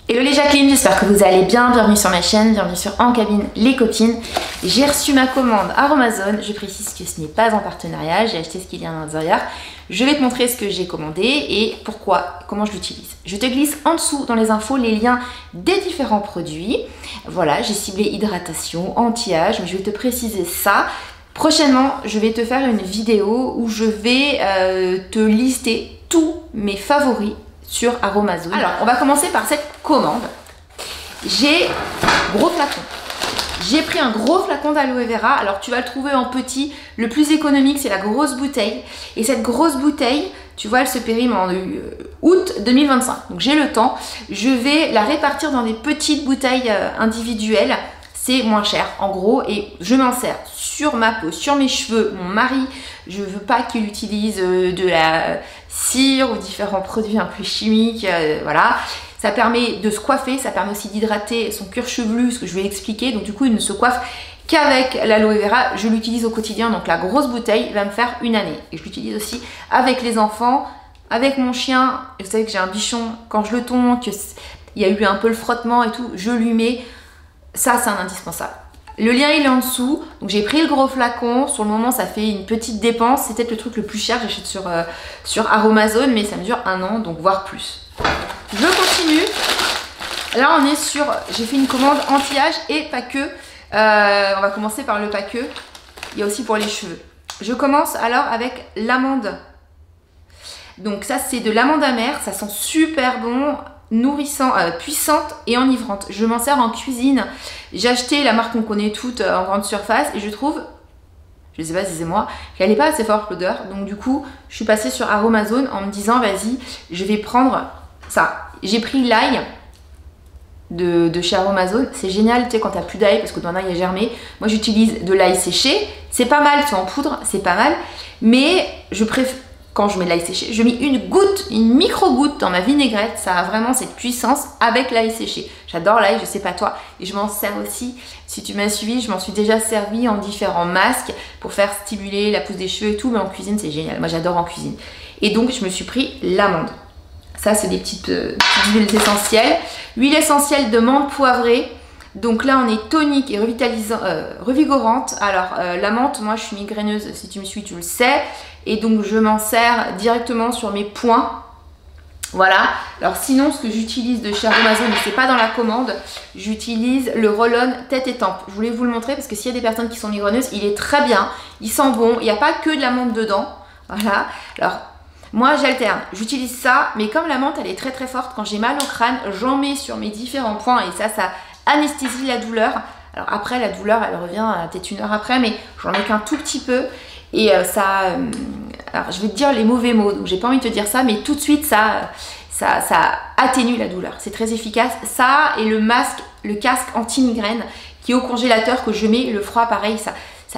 Hello les Jacqueline, j'espère que vous allez bien, bienvenue sur ma chaîne, bienvenue sur En Cabine les copines. J'ai reçu ma commande à Amazon, je précise que ce n'est pas en partenariat, j'ai acheté ce qu'il y a à l'intérieur. Je vais te montrer ce que j'ai commandé et pourquoi, comment je l'utilise. Je te glisse en dessous dans les infos les liens des différents produits. Voilà, j'ai ciblé hydratation, anti-âge, mais je vais te préciser ça. Prochainement, je vais te faire une vidéo où je vais te lister tous mes favoris sur Amazon. Alors, on va commencer par cette commande. J'ai gros flacon. J'ai pris un gros flacon d'aloe vera. Alors, tu vas le trouver en petit. Le plus économique, c'est la grosse bouteille. Et cette grosse bouteille, tu vois, elle se périme en août 2025. Donc, j'ai le temps. Je vais la répartir dans des petites bouteilles individuelles. C'est moins cher, en gros. Et je m'en sers sur ma peau, sur mes cheveux. Mon mari, je veux pas qu'il utilise de la cire ou différents produits un peu chimiques, voilà. Ça permet de se coiffer, ça permet aussi d'hydrater son cuir chevelu, ce que je vais expliquer. Donc du coup, il ne se coiffe qu'avec l'aloe vera. Je l'utilise au quotidien, donc la grosse bouteille va me faire une année. Et je l'utilise aussi avec les enfants, avec mon chien. Vous savez que j'ai un bichon, quand je le tonds, qu'il y a eu un peu le frottement et tout, je lui mets. Ça, c'est un indispensable. Le lien il est en dessous, donc j'ai pris le gros flacon, sur le moment ça fait une petite dépense, c'est peut-être le truc le plus cher que j'achète sur Amazon, mais ça me dure un an, donc voire plus. Je continue, là on est sur, j'ai fait une commande anti-âge et pas que, on va commencer par le pas que, il y a aussi pour les cheveux. Je commence alors avec l'amande, donc ça c'est de l'amande amère, ça sent super bon, nourrissant, puissante et enivrante. Je m'en sers en cuisine. J'ai acheté la marque qu'on connaît toutes en grande surface et je trouve, je sais pas si c'est moi, qu'elle n'est pas assez forte l'odeur. Donc du coup, je suis passée sur Amazon en me disant vas-y, je vais prendre ça. J'ai pris l'ail de chez Amazon. C'est génial, tu sais, quand t'as plus d'ail parce que ton ail est germé. Moi, j'utilise de l'ail séché. C'est pas mal, c'est en poudre, c'est pas mal. Mais je préfère. Quand je mets de l'ail séché, je mets une goutte, une micro-goutte dans ma vinaigrette. Ça a vraiment cette puissance avec l'ail séché. J'adore l'ail, je sais pas toi. Et je m'en sers aussi. Si tu m'as suivi, je m'en suis déjà servi en différents masques pour faire stimuler la pousse des cheveux et tout. Mais en cuisine, c'est génial. Moi, j'adore en cuisine. Et donc, je me suis pris l'amande. Ça, c'est des petites huiles essentielles. Huile essentielle de menthe poivrée. Donc là, on est tonique et revigorante. Alors, la menthe, moi, je suis migraineuse. Si tu me suis, tu le sais. Et donc, je m'en sers directement sur mes poings. Voilà. Alors, sinon, ce que j'utilise de chez Amazon, mais c'est pas dans la commande, j'utilise le roll-on tête et tempe. Je voulais vous le montrer parce que s'il y a des personnes qui sont migraineuses, il est très bien. Il sent bon. Il n'y a pas que de la menthe dedans. Voilà. Alors, moi, j'alterne. J'utilise ça. Mais comme la menthe, elle est très très forte, quand j'ai mal au crâne, j'en mets sur mes différents points. Et ça anesthésie la douleur. Alors après, la douleur, elle revient peut-être une heure après, mais j'en ai qu'un tout petit peu. Et alors je vais te dire les mauvais mots, donc j'ai pas envie de te dire ça, mais tout de suite, ça atténue la douleur. C'est très efficace. Ça et le masque, le casque anti-migraine qui est au congélateur que je mets, le froid, pareil, ça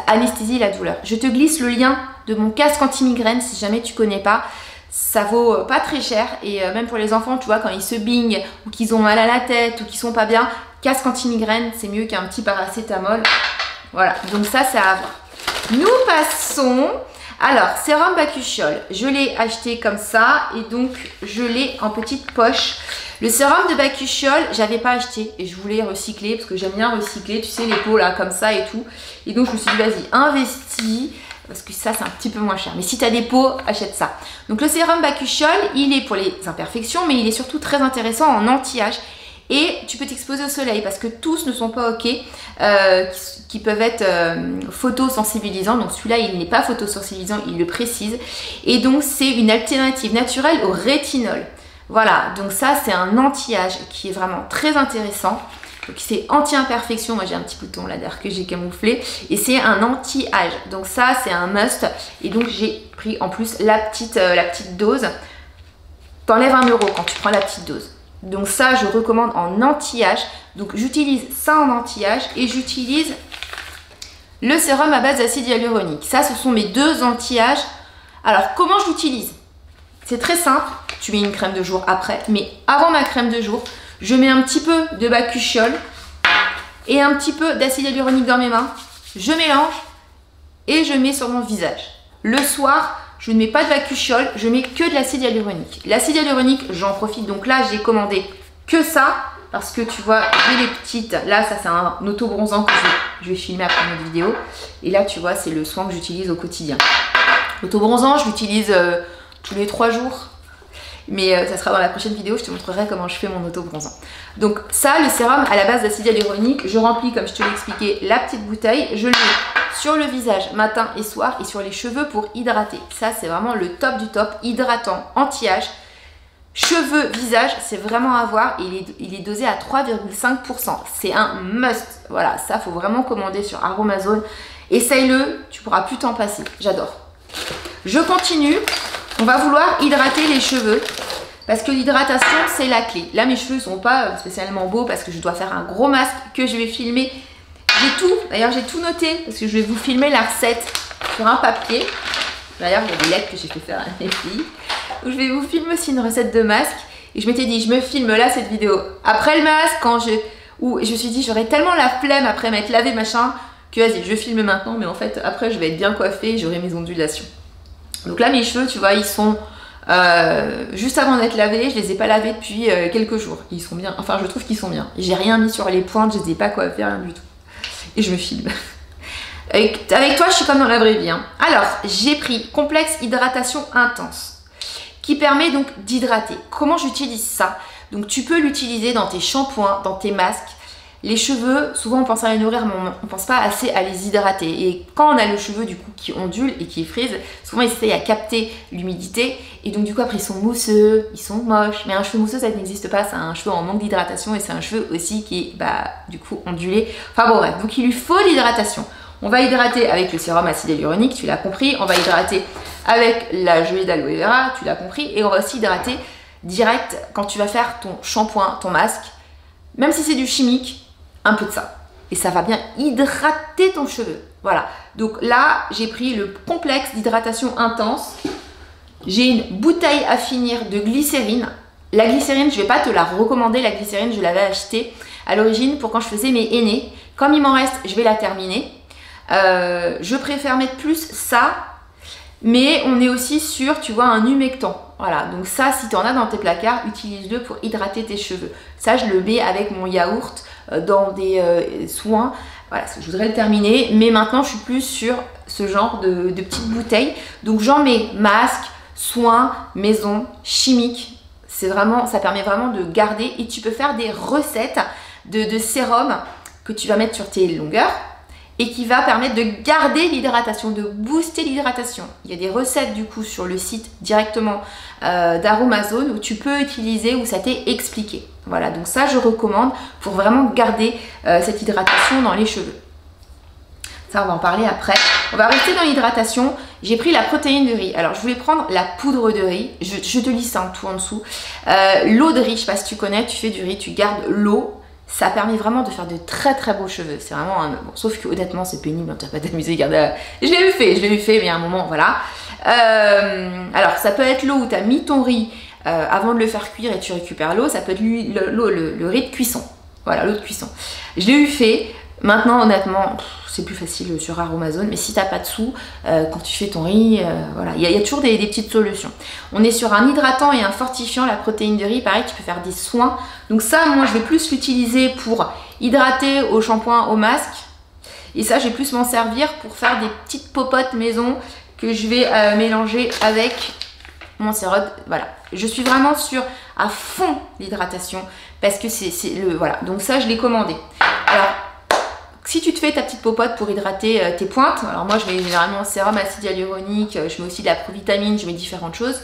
anesthésie la douleur. Je te glisse le lien de mon casque anti-migraine si jamais tu connais pas. Ça vaut pas très cher et même pour les enfants, tu vois, quand ils se bingent ou qu'ils ont mal à la tête ou qu'ils sont pas bien, casque anti-migraine, c'est mieux qu'un petit paracétamol. Voilà, donc ça, c'est à avoir. Nous passons, alors, sérum Bakuchiol. Je l'ai acheté comme ça et donc je l'ai en petite poche. Le sérum de Bakuchiol, j'avais pas acheté et je voulais recycler parce que j'aime bien recycler, tu sais, les pots là, comme ça et tout. Et donc, je me suis dit, vas-y, investis. Parce que ça, c'est un petit peu moins cher. Mais si tu as des pots, achète ça. Donc, le sérum Bakuchiol, il est pour les imperfections, mais il est surtout très intéressant en anti-âge. Et tu peux t'exposer au soleil parce que tous ne sont pas OK, qui peuvent être photosensibilisants. Donc, celui-là, il n'est pas photosensibilisant, il le précise. Et donc, c'est une alternative naturelle au rétinol. Voilà, donc ça, c'est un anti-âge qui est vraiment très intéressant. Donc c'est anti-imperfection, moi j'ai un petit bouton là d'ailleurs que j'ai camouflé, et c'est un anti-âge, donc ça c'est un must, et donc j'ai pris en plus la petite dose. T'enlèves 1 € quand tu prends la petite dose, donc ça je recommande en anti-âge. Donc j'utilise ça en anti-âge et j'utilise le sérum à base d'acide hyaluronique. Ça, ce sont mes deux anti-âge. Alors comment je l'utilise? C'est très simple, tu mets une crème de jour après, mais avant ma crème de jour, je mets un petit peu de Bakuchiol et un petit peu d'acide hyaluronique dans mes mains. Je mélange et je mets sur mon visage. Le soir, je ne mets pas de Bakuchiol, je mets que de l'acide hyaluronique. L'acide hyaluronique, j'en profite. Donc là, j'ai commandé que ça. parce que tu vois, j'ai les petites. Là, ça c'est un auto-bronzant que je vais filmer après notre vidéo. Et là, tu vois, c'est le soin que j'utilise au quotidien. L'auto-bronzant, je l'utilise tous les 3 jours. Mais ça sera dans la prochaine vidéo, je te montrerai comment je fais mon auto-bronzant. Donc ça, le sérum à la base d'acide hyaluronique, je remplis, comme je te l'ai expliqué, la petite bouteille. Je le mets sur le visage matin et soir et sur les cheveux pour hydrater. Ça, c'est vraiment le top du top. Hydratant, anti-âge. Cheveux, visage, c'est vraiment à voir. Il est dosé à 3,5%. C'est un must. Voilà, ça, faut vraiment commander sur Aromazone. Essaye-le, tu pourras plus t'en passer. J'adore. Je continue. On va vouloir hydrater les cheveux parce que l'hydratation, c'est la clé. Là, mes cheveux sont pas spécialement beaux parce que je dois faire un gros masque que je vais filmer. J'ai tout, d'ailleurs, j'ai tout noté parce que je vais vous filmer la recette sur un papier. D'ailleurs, il y a des lettres que j'ai fait faire à mes filles. Où je vais vous filmer aussi une recette de masque. Et je m'étais dit, je me filme là cette vidéo. Après le masque, où je me suis dit, j'aurais tellement la flemme après m'être lavé machin que vas-y, je filme maintenant. Mais en fait, après, je vais être bien coiffée et j'aurai mes ondulations. Donc là, mes cheveux, tu vois, ils sont juste avant d'être lavés. Je les ai pas lavés depuis quelques jours. Ils sont bien. Enfin, je trouve qu'ils sont bien. J'ai rien mis sur les pointes, je les ai pas coiffés, rien du tout. Et je me filme. Avec toi, je suis comme dans la vraie vie. Hein. Alors, j'ai pris Complexe Hydratation Intense, qui permet donc d'hydrater. Comment j'utilise ça? Donc, tu peux l'utiliser dans tes shampoings, dans tes masques. Les cheveux, souvent on pense à les nourrir, mais on ne pense pas assez à les hydrater. Et quand on a le cheveu du coup qui ondule et qui frise, souvent ils essayent à capter l'humidité. Et donc du coup après ils sont mousseux, ils sont moches. Mais un cheveu mousseux ça n'existe pas, c'est un cheveu en manque d'hydratation et c'est un cheveu aussi qui est du coup ondulé. Enfin bon bref, donc il lui faut l'hydratation. On va hydrater avec le sérum acide hyaluronique, tu l'as compris. On va hydrater avec la gelée d'aloe vera, tu l'as compris. Et on va aussi hydrater direct quand tu vas faire ton shampoing, ton masque. Même si c'est du chimique, un peu de ça. Et ça va bien hydrater ton cheveu. Voilà. Donc là, j'ai pris le complexe d'hydratation intense. J'ai une bouteille à finir de glycérine. La glycérine, je ne vais pas te la recommander. La glycérine, je l'avais achetée à l'origine pour quand je faisais mes aînés. Comme il m'en reste, je vais la terminer. Je préfère mettre plus ça. Mais on est aussi sur, tu vois, un humectant. Voilà, donc ça, si tu en as dans tes placards, utilise-le pour hydrater tes cheveux. Ça, je le mets avec mon yaourt dans des soins. Voilà, je voudrais le terminer. Mais maintenant, je suis plus sur ce genre de petites bouteilles. Donc, j'en mets masque, soins, maison, chimique. C'est vraiment, ça permet vraiment de garder. Et tu peux faire des recettes de sérum que tu vas mettre sur tes longueurs. Et qui va permettre de garder l'hydratation, de booster l'hydratation. Il y a des recettes du coup sur le site directement d'Aromazone où tu peux utiliser, où ça t'est expliqué. Voilà, donc ça je recommande pour vraiment garder cette hydratation dans les cheveux. Ça on va en parler après. On va rester dans l'hydratation. J'ai pris la protéine de riz. Alors je voulais prendre la poudre de riz. Je te lis ça tout en dessous. L'eau de riz, je ne sais pas si tu connais, tu fais du riz, tu gardes l'eau. Ça permet vraiment de faire de très très beaux cheveux. C'est vraiment un... Bon, sauf que honnêtement c'est pénible, tu vas pas t'amuser à garder... Je l'ai eu fait, mais il y a un moment, voilà. Alors ça peut être l'eau où tu as mis ton riz avant de le faire cuire et tu récupères l'eau. Ça peut être le riz de cuisson. Voilà, l'eau de cuisson. Je l'ai eu fait. Maintenant honnêtement, c'est plus facile sur Aromazone. Mais si tu n'as pas de sous, quand tu fais ton riz, voilà. Il y a toujours des petites solutions. On est sur un hydratant et un fortifiant. La protéine de riz, pareil, tu peux faire des soins. Donc ça, moi, je vais plus l'utiliser pour hydrater au shampoing, au masque. Et ça, je vais plus m'en servir pour faire des petites popotes maison que je vais mélanger avec mon sérum. Voilà. Je suis vraiment sur à fond l'hydratation parce que c'est le... Voilà. Donc ça, je l'ai commandé. Alors, si tu te fais ta petite popote pour hydrater tes pointes, alors moi, je mets généralement un sérum acide hyaluronique, je mets aussi de la provitamine, je mets différentes choses.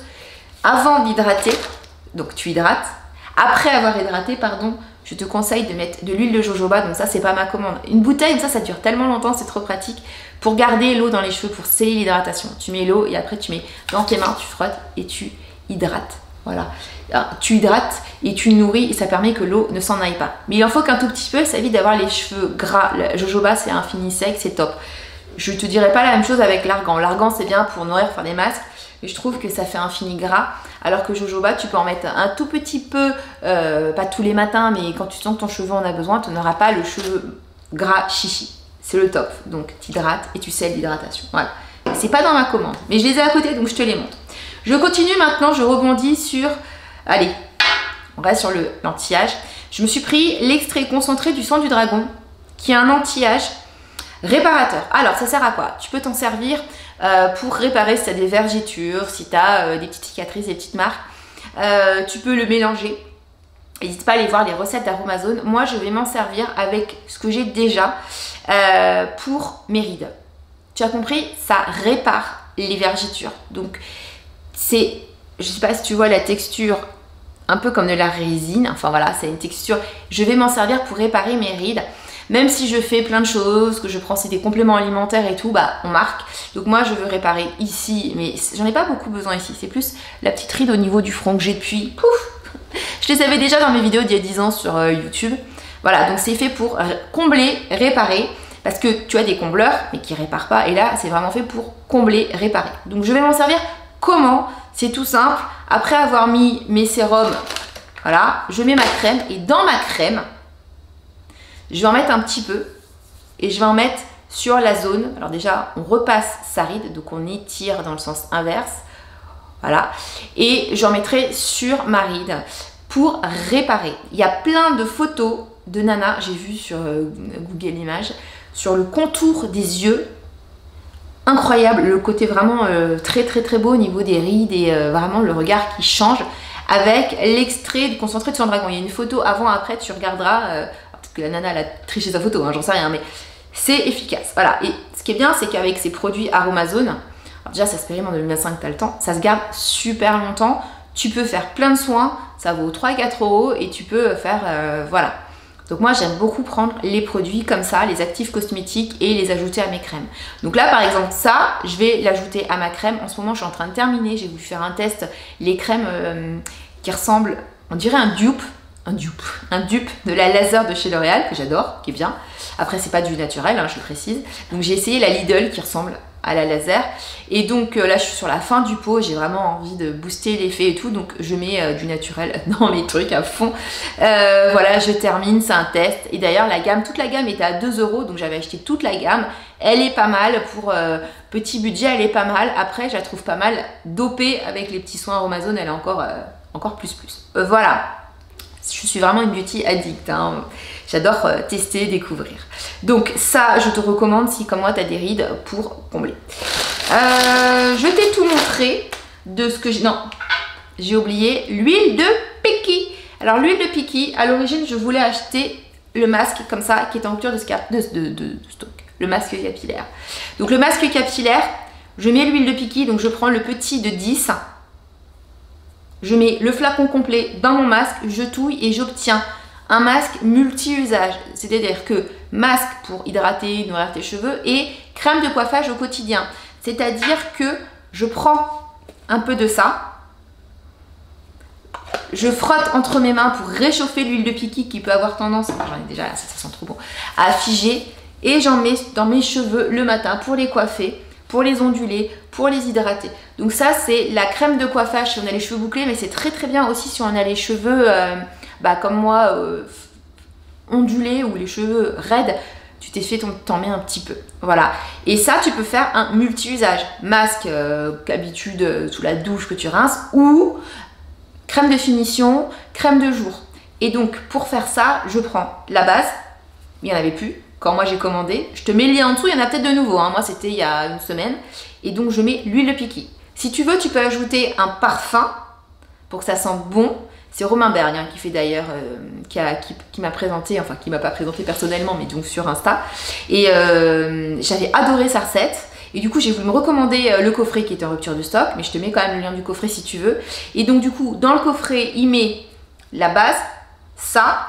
Avant d'hydrater, donc tu hydrates. Après avoir hydraté, pardon, je te conseille de mettre de l'huile de jojoba. Donc ça, c'est pas ma commande. Une bouteille, ça dure tellement longtemps, c'est trop pratique. Pour garder l'eau dans les cheveux, pour sceller l'hydratation. Tu mets l'eau et après tu mets dans tes mains, tu frottes et tu hydrates. Voilà. Alors, tu hydrates et tu nourris et ça permet que l'eau ne s'en aille pas. Mais il en faut qu'un tout petit peu, ça évite d'avoir les cheveux gras. Le jojoba, c'est un fini sec, c'est top. Je te dirais pas la même chose avec l'argan. L'argan, c'est bien pour nourrir, faire des masques. Et je trouve que ça fait un fini gras, alors que jojoba, tu peux en mettre un tout petit peu, pas tous les matins, mais quand tu sens que ton cheveu en a besoin, tu n'auras pas le cheveu gras chichi. C'est le top. Donc, tu hydrates et tu scelles l'hydratation. Voilà. C'est pas dans ma commande, mais je les ai à côté, donc je te les montre. Je continue maintenant, je rebondis sur... Allez, on reste sur l'anti-âge. je me suis pris l'extrait concentré du sang du dragon, qui est un anti-âge réparateur. Alors, ça sert à quoi? Tu peux t'en servir pour réparer si tu as des vergetures, si tu as des petites cicatrices, des petites marques. Tu peux le mélanger. N'hésite pas à aller voir les recettes d'Aromazone. Moi, je vais m'en servir avec ce que j'ai déjà pour mes rides. Tu as compris? Ça répare les vergetures. Donc, c'est, je sais pas si tu vois la texture, un peu comme de la résine. Enfin voilà, c'est une texture. Je vais m'en servir pour réparer mes rides. Même si je fais plein de choses, que je prends des compléments alimentaires et tout, bah on marque. Donc moi je veux réparer ici, mais j'en ai pas beaucoup besoin ici. C'est plus la petite ride au niveau du front que j'ai depuis. Pouf! Je les avais déjà dans mes vidéos d'il y a 10 ans sur YouTube. Voilà, donc c'est fait pour combler, réparer. Parce que tu as des combleurs, mais qui réparent pas. Et là, c'est vraiment fait pour combler, réparer. Donc je vais m'en servir comment? C'est tout simple. Après avoir mis mes sérums, voilà, je mets ma crème. Et dans ma crème, je vais en mettre un petit peu et je vais en mettre sur la zone. Alors déjà, on repasse sa ride, donc on étire dans le sens inverse. Voilà. Et j'en mettrai sur ma ride pour réparer. Il y a plein de photos de nana, j'ai vu sur Google Images, sur le contour des yeux. Incroyable, le côté vraiment très beau au niveau des rides et vraiment le regard qui change avec l'extrait du concentré de sang dragon. Il y a une photo avant-après, tu regarderas. Que la nana elle a triché sa photo, hein, j'en sais rien, mais c'est efficace. Voilà, et ce qui est bien, c'est qu'avec ces produits Aromazone, alors déjà ça se périme en 2025, tu as le temps, ça se garde super longtemps, tu peux faire plein de soins, ça vaut 3 à 4 € et tu peux faire, voilà. Donc moi j'aime beaucoup prendre les produits comme ça, les actifs cosmétiques et les ajouter à mes crèmes. Donc là par exemple ça, je vais l'ajouter à ma crème. En ce moment je suis en train de terminer, j'ai voulu faire un test, les crèmes qui ressemblent, on dirait un dupe de la laser de chez L'Oréal que j'adore, qui est bien. Après c'est pas du naturel, hein, je le précise. Donc j'ai essayé la Lidl qui ressemble à la laser. Et donc là je suis sur la fin du pot, j'ai vraiment envie de booster l'effet et tout. Donc je mets du naturel dans mes trucs à fond. Voilà, je termine, c'est un test. Et d'ailleurs la gamme, toute la gamme était à 2 €. Donc j'avais acheté toute la gamme. Elle est pas mal pour petit budget, elle est pas mal. Après je la trouve pas mal dopée avec les petits soins Aromazone, elle est encore plus. Voilà. Je suis vraiment une beauty addict, hein. J'adore tester, découvrir. Donc ça, je te recommande si comme moi tu as des rides pour combler. Je t'ai tout montré de ce que j'ai... Non, j'ai oublié l'huile de Piki. Alors l'huile de Piki, à l'origine, je voulais acheter le masque comme ça, qui est en rupture de stock. Le masque capillaire. Donc le masque capillaire, je mets l'huile de Piki, donc je prends le petit de 10. Je mets le flacon complet dans mon masque, je touille et j'obtiens un masque multi-usage. C'est-à-dire que masque pour hydrater, nourrir tes cheveux et crème de coiffage au quotidien. C'est-à-dire que je prends un peu de ça, je frotte entre mes mains pour réchauffer l'huile de Piki qui peut avoir tendance, j'en ai déjà là, ça sent trop bon, à figer. Et j'en mets dans mes cheveux le matin pour les coiffer, pour les onduler, pour les hydrater. Donc ça c'est la crème de coiffage si on a les cheveux bouclés, mais c'est très bien aussi si on a les cheveux comme moi ondulés ou les cheveux raides. Tu t'es fait, t'en mets un petit peu. Voilà. Et ça tu peux faire un multi-usage. Masque qu'habitude sous la douche que tu rinces ou crème de finition, crème de jour. Et donc pour faire ça, je prends la base, il n'y en avait plus. Quand moi j'ai commandé, je te mets le lien en dessous, il y en a peut-être de nouveau, hein. Moi c'était il y a une semaine. Et donc je mets l'huile de Piki. Si tu veux, tu peux ajouter un parfum pour que ça sente bon. C'est Romain Berg hein, qui fait d'ailleurs, qui m'a présenté, enfin qui m'a pas présenté personnellement, mais donc sur Insta. Et j'avais adoré sa recette. Et du coup j'ai voulu me recommander le coffret qui était en rupture de stock, mais je te mets quand même le lien du coffret si tu veux. Et donc du coup dans le coffret il met la base, ça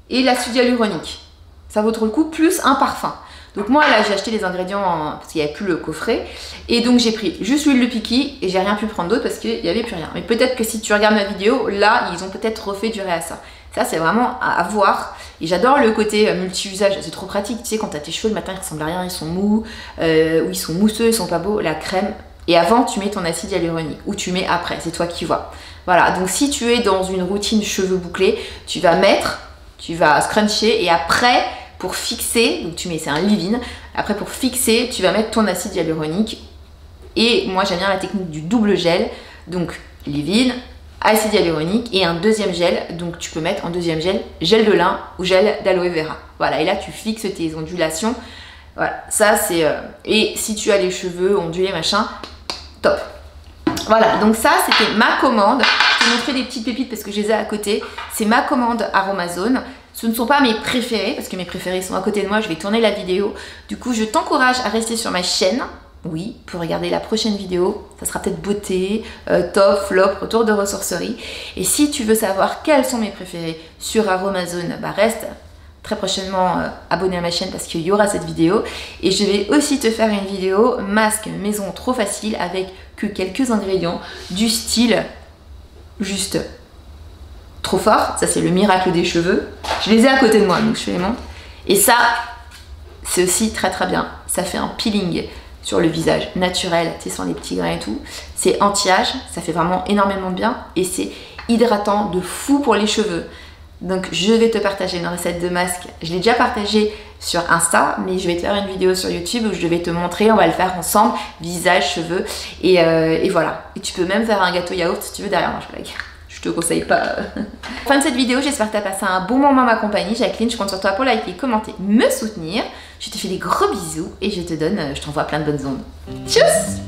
et l'acide hyaluronique. Ça vaut trop le coup, plus un parfum. Donc moi là j'ai acheté les ingrédients parce qu'il n'y avait plus le coffret. Et donc j'ai pris juste l'huile de Piki et j'ai rien pu prendre d'autre parce qu'il n'y avait plus rien. Mais peut-être que si tu regardes ma vidéo, là ils ont peut-être refait du réassa. Ça c'est vraiment à voir. Et j'adore le côté multi-usage, c'est trop pratique. Tu sais quand tu as tes cheveux le matin ils ressemblent à rien, ils sont mous, ou ils sont mousseux, ils sont pas beaux, la crème. Et avant tu mets ton acide hyaluronique ou tu mets après, c'est toi qui vois. Voilà, donc si tu es dans une routine cheveux bouclés, tu vas scruncher et après pour fixer, donc tu mets, c'est un leave-in, après pour fixer, tu vas mettre ton acide hyaluronique. Et moi j'aime bien la technique du double gel, donc leave-in, acide hyaluronique et un deuxième gel. Donc tu peux mettre en deuxième gel de lin ou gel d'aloe vera. Voilà, et là tu fixes tes ondulations. Voilà, ça c'est... Et si tu as les cheveux ondulés, machin, top. Voilà, donc ça c'était ma commande. Je vais te montrer des petites pépites parce que je les ai à côté. C'est ma commande Aromazone. Ce ne sont pas mes préférés parce que mes préférés sont à côté de moi. Je vais tourner la vidéo. Du coup, je t'encourage à rester sur ma chaîne. Oui, pour regarder la prochaine vidéo. Ça sera peut-être beauté, top, flop, retour de ressourcerie. Et si tu veux savoir quels sont mes préférés sur Aromazone, bah reste très prochainement abonné à ma chaîne parce qu'il y aura cette vidéo. Et je vais aussi te faire une vidéo masque maison trop facile avec que quelques ingrédients du style juste trop fort. Ça c'est le miracle des cheveux. Je les ai à côté de moi donc je les montre. Et ça c'est aussi très très bien. Ça fait un peeling sur le visage naturel, tu sais, sans les petits grains et tout. C'est anti-âge, ça fait vraiment énormément de bien et c'est hydratant de fou pour les cheveux. Donc je vais te partager une recette de masque. Je l'ai déjà partagée sur Insta, mais je vais te faire une vidéo sur YouTube où je vais te montrer, on va le faire ensemble, visage, cheveux, et voilà. Et tu peux même faire un gâteau yaourt si tu veux derrière, non je blague. Je te conseille pas. Fin de cette vidéo, j'espère que tu as passé un bon moment en ma compagnie. Jacqueline, je compte sur toi pour liker, commenter, me soutenir. Je te fais des gros bisous et je t'envoie plein de bonnes ondes. Tchuss!